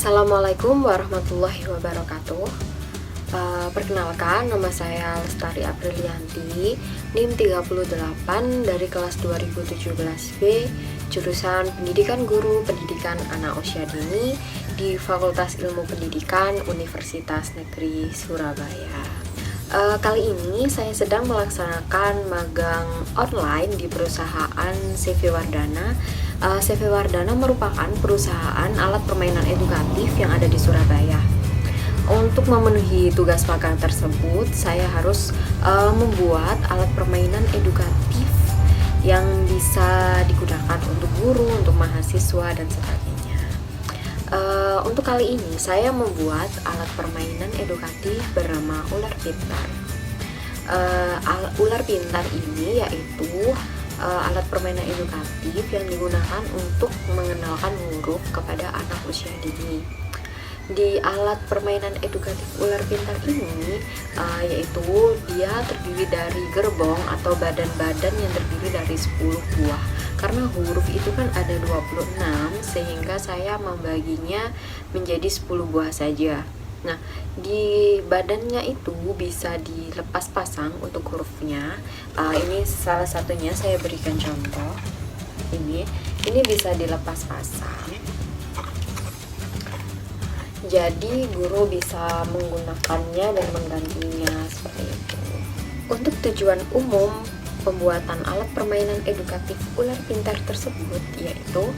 Assalamualaikum warahmatullahi wabarakatuh. Perkenalkan, nama saya Lestari Aprilianti, NIM 38 dari kelas 2017B, jurusan Pendidikan Guru Pendidikan Anak Usia Dini di Fakultas Ilmu Pendidikan Universitas Negeri Surabaya. Kali ini saya sedang melaksanakan magang online di perusahaan CV Wardana. CV Wardana merupakan perusahaan alat permainan edukatif yang ada di Surabaya. Untuk memenuhi tugas magang tersebut, saya harus membuat alat permainan edukatif yang bisa digunakan untuk guru, untuk mahasiswa, dan sebagainya. Untuk kali ini, saya membuat alat permainan edukatif bernama Ular Pintar. Ular Pintar ini yaitu alat permainan edukatif yang digunakan untuk mengenalkan huruf kepada anak usia dini. Di alat permainan edukatif Ular Pintar ini yaitu dia terdiri dari gerbong atau badan-badan yang terdiri dari 10 buah. Karena huruf itu kan ada 26, sehingga saya membaginya menjadi 10 buah saja. Nah, di badannya itu bisa dilepas pasang untuk hurufnya. Ini salah satunya, saya berikan contoh. Ini bisa dilepas pasang. Jadi guru bisa menggunakannya dan menggantinya seperti itu. Untuk tujuan umum pembuatan alat permainan edukatif Ular Pintar tersebut yaitu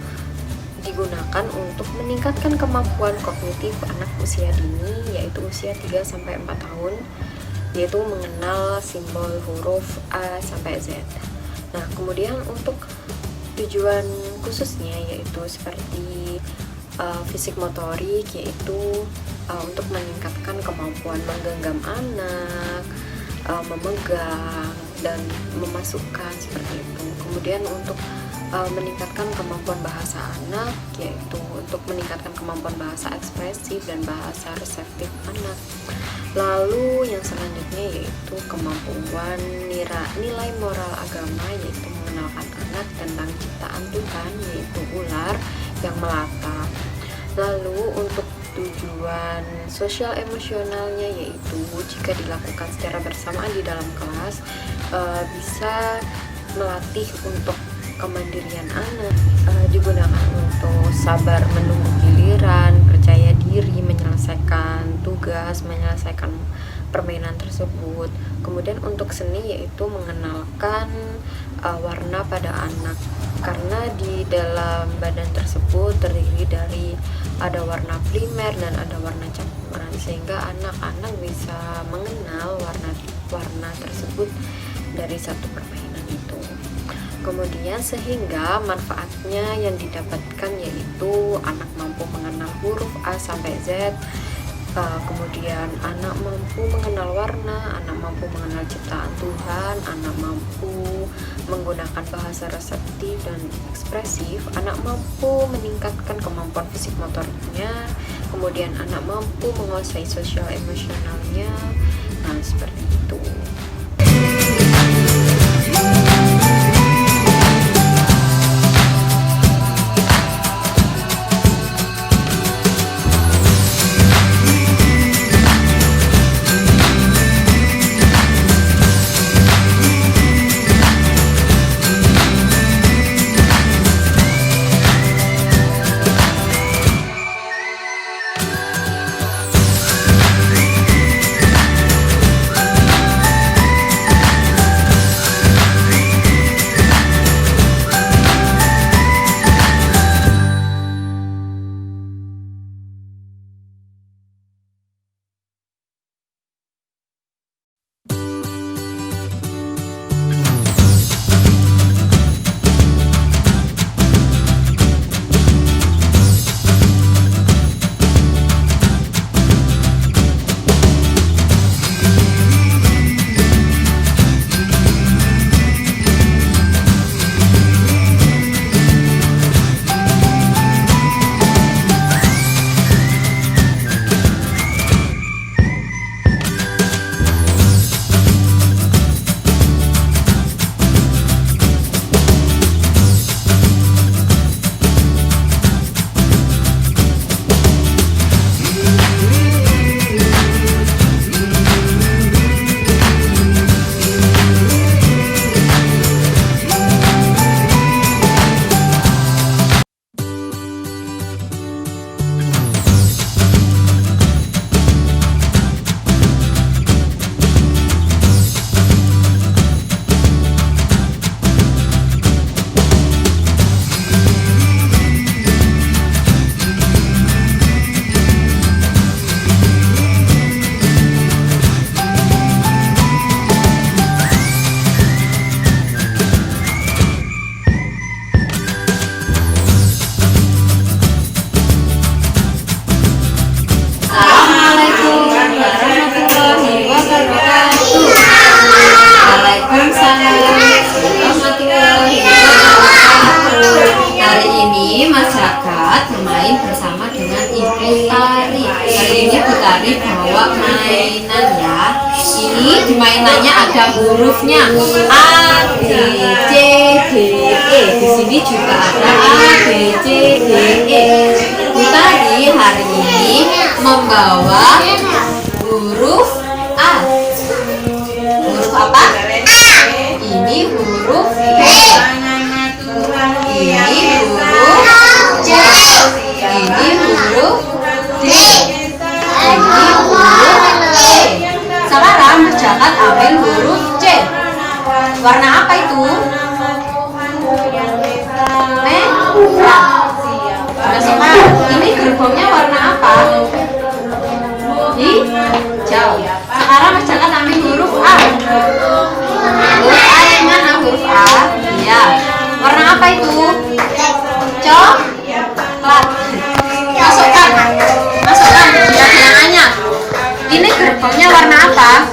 digunakan untuk meningkatkan kemampuan kognitif anak usia dini, yaitu usia 3-4 tahun, yaitu mengenal simbol huruf A sampai Z. Nah, kemudian untuk tujuan khususnya yaitu seperti fisik motorik, yaitu untuk meningkatkan kemampuan menggenggam anak, memegang dan memasukkan seperti itu. Kemudian untuk meningkatkan kemampuan bahasa anak, yaitu untuk meningkatkan kemampuan bahasa ekspresif dan bahasa reseptif anak. Lalu yang selanjutnya yaitu kemampuan nilai moral agama, yaitu mengenalkan anak tentang ciptaan Tuhan, yaitu ular yang melata. Lalu untuk tujuan sosial emosionalnya yaitu jika dilakukan secara bersamaan di dalam kelas bisa melatih untuk kemandirian anak, digunakan untuk sabar menunggu giliran, percaya diri, menyelesaikan tugas, menyelesaikan permainan tersebut. Kemudian untuk seni yaitu mengenalkan warna pada anak, karena di dalam badan tersebut terdiri dari ada warna primer dan ada warna campuran, sehingga anak-anak bisa mengenal warna tersebut dari satu permainan itu. Kemudian sehingga manfaatnya yang didapatkan yaitu anak mampu mengenal huruf A sampai Z, kemudian anak mampu mengenal warna, anak mampu mengenal ciptaan Tuhan, anak mampu menggunakan bahasa reseptif dan ekspresif, anak mampu meningkatkan kemampuan fisik motoriknya, kemudian anak mampu menguasai sosial emosionalnya. Nah, seperti itu. Mas Jagat bermain bersama dengan Ibu Tari. Hari ini Bu Tari bawa mainan ya. Ini di mainannya ada hurufnya A, B, C, D, E. Di sini juga ada A, B, C, D, E. Bu Tari hari ini membawa huruf A. Huruf apa? Ini huruf B. Ini huruf C. Ini huruf D. Ini huruf E. Sekarang Mas Jagat ambil huruf C. Warna apa itu? Merah. Nah, ini gerbongnya warna apa? Hijau. Sekarang Mas Jagat ambil huruf A. Huruf A yang mana? Huruf A. Iya. Warna apa itu? Coklat. Masukkan bilangannya. Ini gerbongnya warna apa?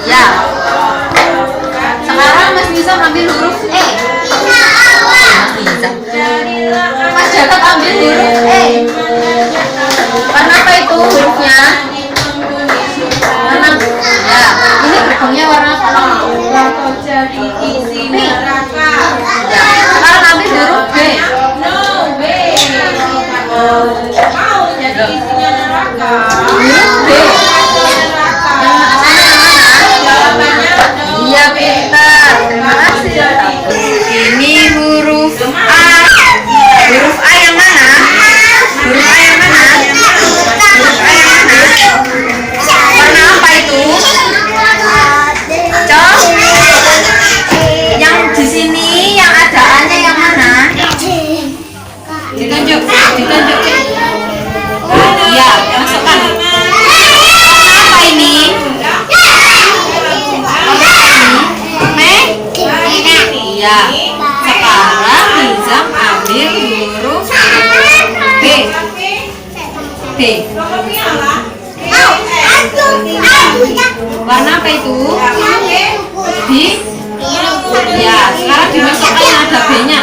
Ya. Sekarang Mas bisa ambil huruf E. Mas Jagat ambil huruf E. Warna apa itu hurufnya? Warna ya. Ini gerbongnya warna apa? Pink. Ya. Sekarang ambil huruf B. Huruf B. Iya pintar. Terima kasih. Ini huruf A. Huruf A yang mana? Huruf A yang mana? Huruf A yang mana? Warna apa itu? Yang di sini yang ada A-nya yang mana? Ditunjuk. Iya, masukkan. Warna apa ini? Iya. Sekarang Nizam ambil huruf B. B. Warna apa itu? Di? Ya. Sekarang dimasukkan yang ada B-nya.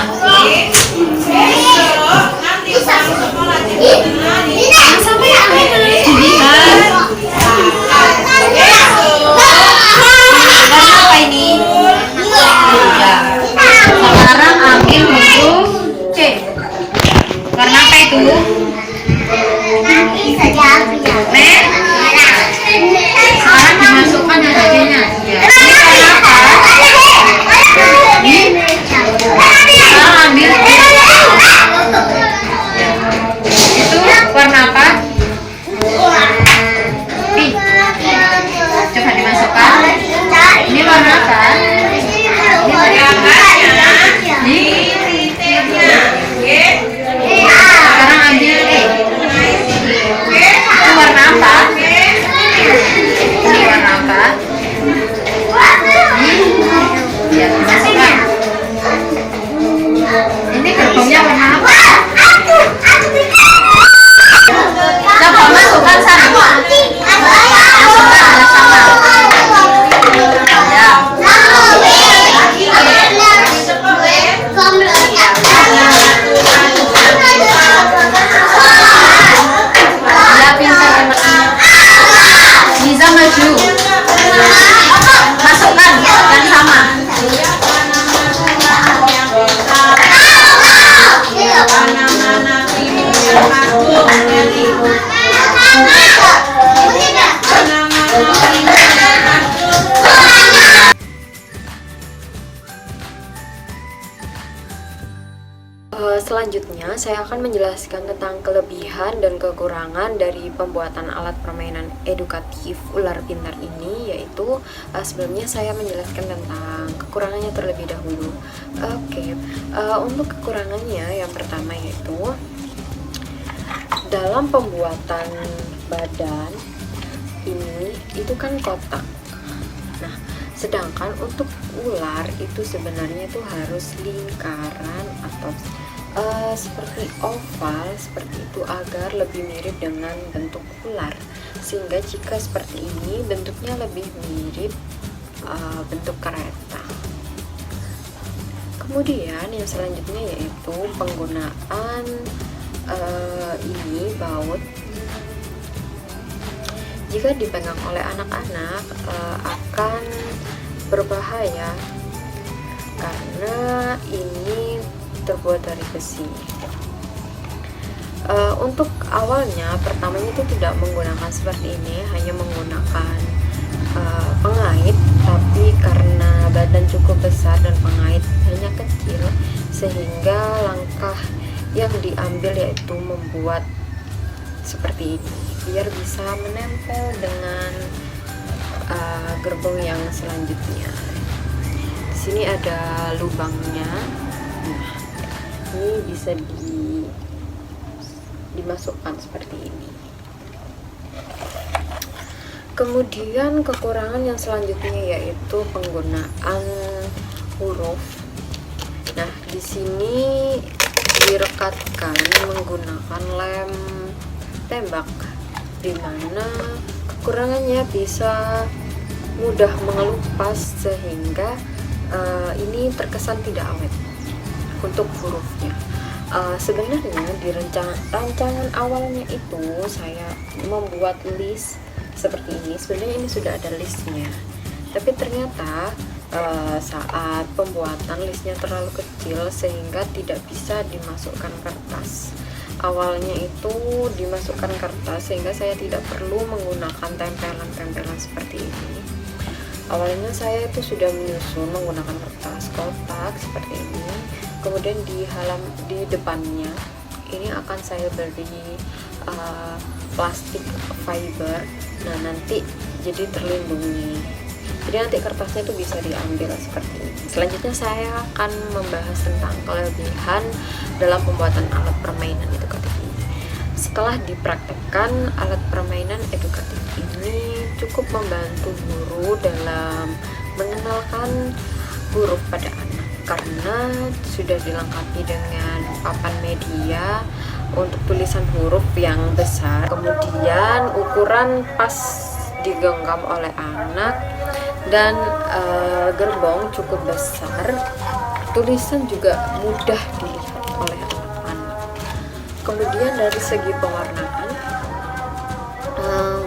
Sampai yang mana? Dilihat. Warna apa ini? Ya. Sekarang ambil huruf C. Warna apa itu? Merah. Sekarang dimasukkan yang adanya. Ya. Ini warna apa? Sekarang ambil B. Itu warna apa? Pink. Coba dimasukkan. Ini warna apa? Sekarang ambil E. Itu warna apa? Ini warna apa? Ya, dimasukkan. Ini gerbongnya warna apa? Coba masukkan sama. Masukkan sama. Ya. Ya pintar. Bisa maju. Masukkan yang sama. Selanjutnya saya akan menjelaskan tentang kelebihan dan kekurangan dari pembuatan alat permainan edukatif ular pintar ini, yaitu sebelumnya saya menjelaskan tentang kekurangannya terlebih dahulu. Untuk kekurangannya yang pertama yaitu dalam pembuatan badan ini itu kan kotak. Nah, sedangkan untuk ular itu sebenarnya itu harus lingkaran atau seperti oval seperti itu agar lebih mirip dengan bentuk ular, sehingga jika seperti ini bentuknya lebih mirip bentuk kereta. Kemudian yang selanjutnya yaitu penggunaan ini baut. Jika dipegang oleh anak-anak akan berbahaya karena ini terbuat dari besi. Untuk awalnya pertamanya itu tidak menggunakan seperti ini, hanya menggunakan pengait, tapi karena badan cukup besar dan pengait hanya kecil, sehingga langkah yang diambil yaitu membuat seperti ini biar bisa menempel dengan gerbong yang selanjutnya. Di sini ada lubangnya. Nah, ini bisa dimasukkan seperti ini. Kemudian kekurangan yang selanjutnya yaitu penggunaan huruf. Nah, di sini direkatkan menggunakan lem tembak, di mana kekurangannya bisa mudah mengelupas sehingga ini terkesan tidak awet untuk hurufnya. Sebenarnya di rancangan awalnya itu saya membuat list seperti ini. Sebenarnya ini sudah ada listnya, tapi ternyata saat pembuatan listnya terlalu kecil sehingga tidak bisa dimasukkan kertas. Awalnya itu dimasukkan kertas sehingga saya tidak perlu menggunakan tempelan-tempelan seperti ini. Awalnya saya itu sudah menyusun menggunakan kertas kotak seperti ini. Kemudian di depannya ini akan saya beri plastik fiber. Nah, nanti jadi terlindungi. Jadi nanti kertasnya itu bisa diambil seperti ini. Selanjutnya saya akan membahas tentang kelebihan dalam pembuatan alat permainan edukatif ini. Setelah dipraktekkan, alat permainan edukatif ini cukup membantu guru dalam mengenalkan huruf pada anak karena sudah dilengkapi dengan papan media untuk tulisan huruf yang besar. Kemudian ukuran pas digenggam oleh anak dan gerbong cukup besar. Tulisan juga mudah dilihat oleh anak-anak. Kemudian dari segi pewarnaan,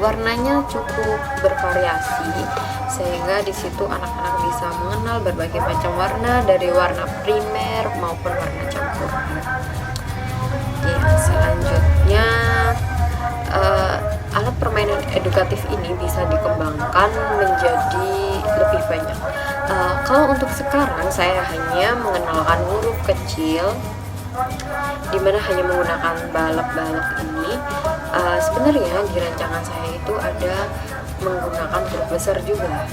warnanya cukup bervariasi sehingga di situ anak-anak bisa mengenal berbagai macam warna, dari warna primer maupun warna campur. Ya, selanjutnya alat permainan edukatif ini bisa dikembangkan menjadi lebih banyak. Kalau untuk sekarang saya hanya mengenalkan huruf kecil, dimana hanya menggunakan balok-balok ini. Sebenarnya di rancangan saya itu ada menggunakan huruf besar juga,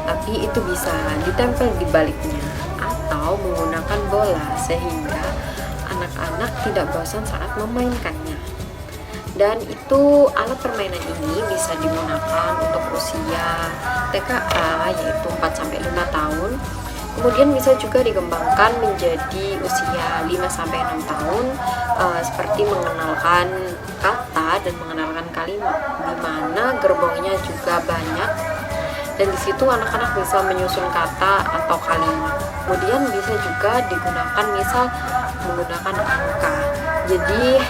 tapi itu bisa ditempel di baliknya atau menggunakan bola sehingga anak-anak tidak bosan saat memainkannya. Dan itu alat permainan ini bisa digunakan untuk usia TKA yaitu 4-5 tahun. Kemudian bisa juga dikembangkan menjadi usia 5-6 tahun, seperti mengenalkan kata dan mengenalkan kalimat, di mana gerbongnya juga banyak dan di situ anak-anak bisa menyusun kata atau kalimat. Kemudian bisa juga digunakan misal menggunakan angka. Jadi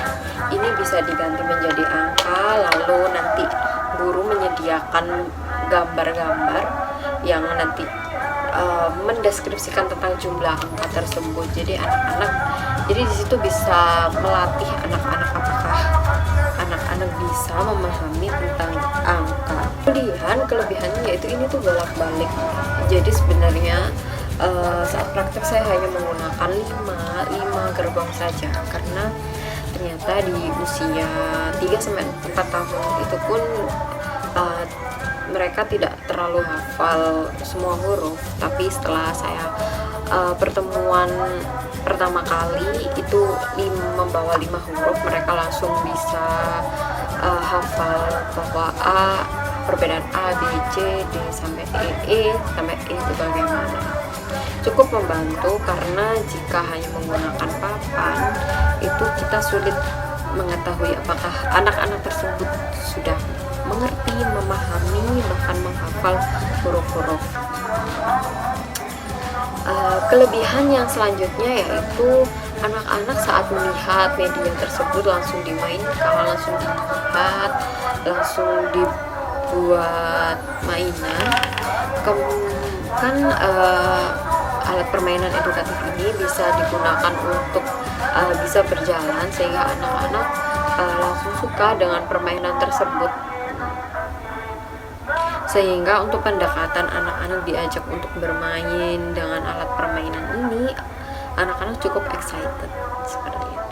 ini bisa diganti menjadi angka, lalu nanti guru menyediakan gambar-gambar yang nanti mendeskripsikan tentang jumlah angka tersebut. Jadi di situ bisa melatih anak-anak apakah anak-anak bisa memahami tentang angka. Kemudian kelebihannya yaitu ini tuh bolak-balik. Jadi sebenarnya saat praktek saya hanya menggunakan 5 gerbong saja karena ternyata di usia 3-4 tahun itu pun mereka tidak terlalu hafal semua huruf, tapi setelah saya pertemuan pertama kali itu membawa 5 huruf, mereka langsung bisa hafal bahwa A, perbedaan A, B, C, D sampai E sampai E itu bagaimana. Cukup membantu karena jika hanya menggunakan papan itu kita sulit mengetahui apakah anak-anak tersebut sudah mengerti, memahami, bahkan menghafal huruf-huruf. Kelebihan yang selanjutnya yaitu anak-anak saat melihat media tersebut langsung dimainkan, langsung dilihat, langsung dibuat mainan. Kan alat permainan edukatif ini bisa digunakan untuk bisa berjalan sehingga anak-anak langsung suka dengan permainan tersebut. Sehingga untuk pendekatan anak-anak diajak untuk bermain dengan alat permainan ini, anak-anak cukup excited seperti itu.